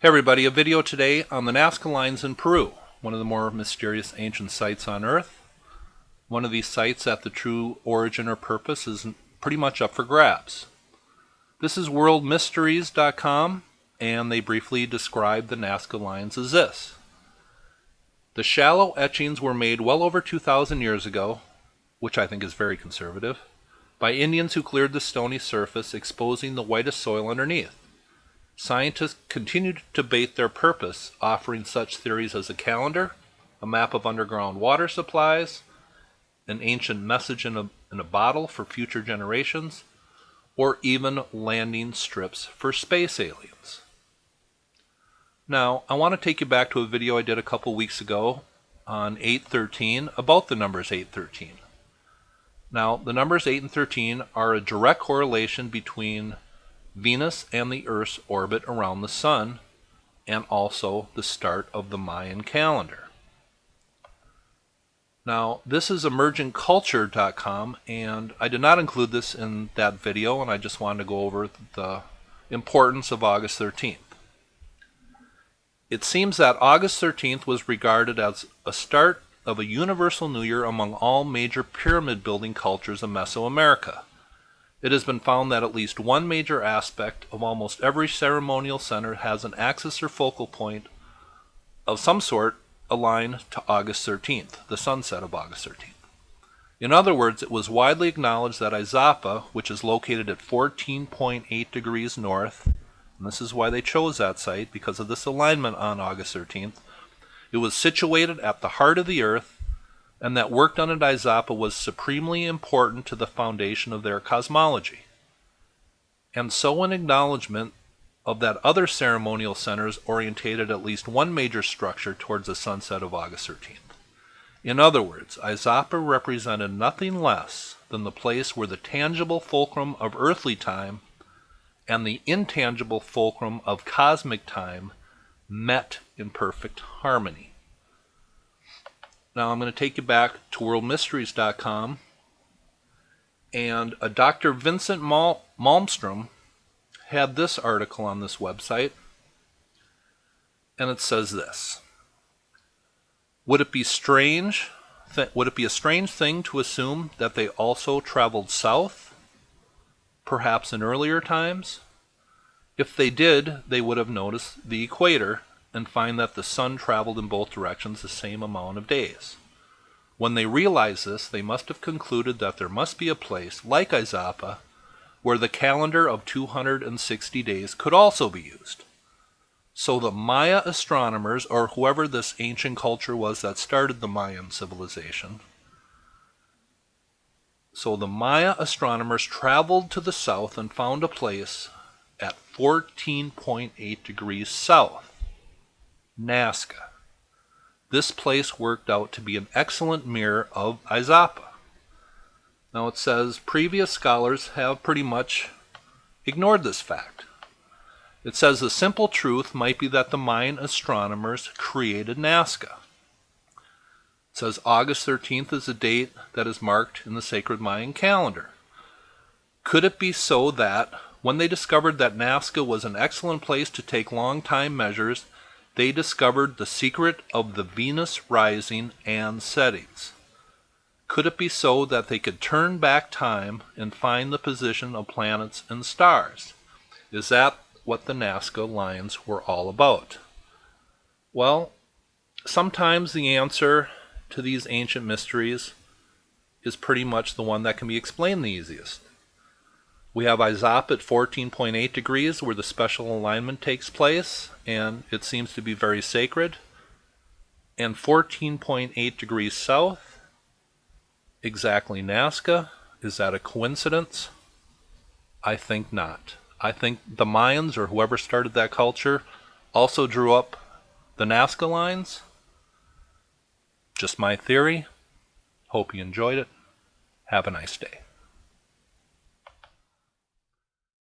Hey everybody, a video today on the Nazca lines in Peru, one of the more mysterious ancient sites on Earth. One of these sites that the true origin or purpose is pretty much up for grabs. This is worldmysteries.com, and they briefly describe the Nazca lines as this. The shallow etchings were made well over 2,000 years ago, which I think is very conservative, by Indians who cleared the stony surface, exposing the whitest soil underneath. Scientists continue to debate their purpose, offering such theories as a calendar, a map of underground water supplies, an ancient message in a bottle for future generations, or even landing strips for space aliens. Now, I want to take you back to a video I did a couple weeks ago on 813 about the numbers 813. Now, the numbers 8 and 13 are a direct correlation between Venus and the Earth's orbit around the Sun, and also the start of the Mayan calendar. Now, this is emergentculture.com, and I did not include this in that video, and I just wanted to go over the importance of August 13th. It seems that August 13th was regarded as a start of a universal new year among all major pyramid building cultures of Meso-America. It has been found that at least one major aspect of almost every ceremonial center has an axis or focal point of some sort aligned to August 13th, the sunset of August 13th. In other words, it was widely acknowledged that Izapa, which is located at 14.8 degrees north, and this is why they chose that site, because of this alignment on August 13th, it was situated at the heart of the Earth, and that work done at Izapa was supremely important to the foundation of their cosmology. And so an acknowledgement of that other ceremonial centers orientated at least one major structure towards the sunset of August 13th. In other words, Izapa represented nothing less than the place where the tangible fulcrum of earthly time and the intangible fulcrum of cosmic time met in perfect harmony. Now I'm going to take you back to worldmysteries.com, and a Dr. Vincent Malmstrom had this article on this website, and it says this: Would it be a strange thing to assume that they also traveled south, perhaps in earlier times? If they did, they would have noticed the equator and find that the sun traveled in both directions the same amount of days. When they realized this, they must have concluded that there must be a place, like Izapa, where the calendar of 260 days could also be used. So the Maya astronomers, or whoever this ancient culture was that started the Mayan civilization, so the Maya astronomers traveled to the south and found a place at 14.8 degrees south, Nazca. This place worked out to be an excellent mirror of Izapa. Now it says previous scholars have pretty much ignored this fact. It says the simple truth might be that the Mayan astronomers created Nazca. It says August 13th is a date that is marked in the sacred Mayan calendar. Could it be so that when they discovered that Nazca was an excellent place to take long time measures, they discovered the secret of the Venus rising and settings? Could it be so that they could turn back time and find the position of planets and stars? Is that what the Nazca lines were all about? Well, sometimes the answer to these ancient mysteries is pretty much the one that can be explained the easiest. We have Izapa at 14.8 degrees where the special alignment takes place, and it seems to be very sacred. And 14.8 degrees south, exactly Nazca. Is that a coincidence? I think not. I think the Mayans, or whoever started that culture, also drew up the Nazca lines. Just my theory. Hope you enjoyed it. Have a nice day.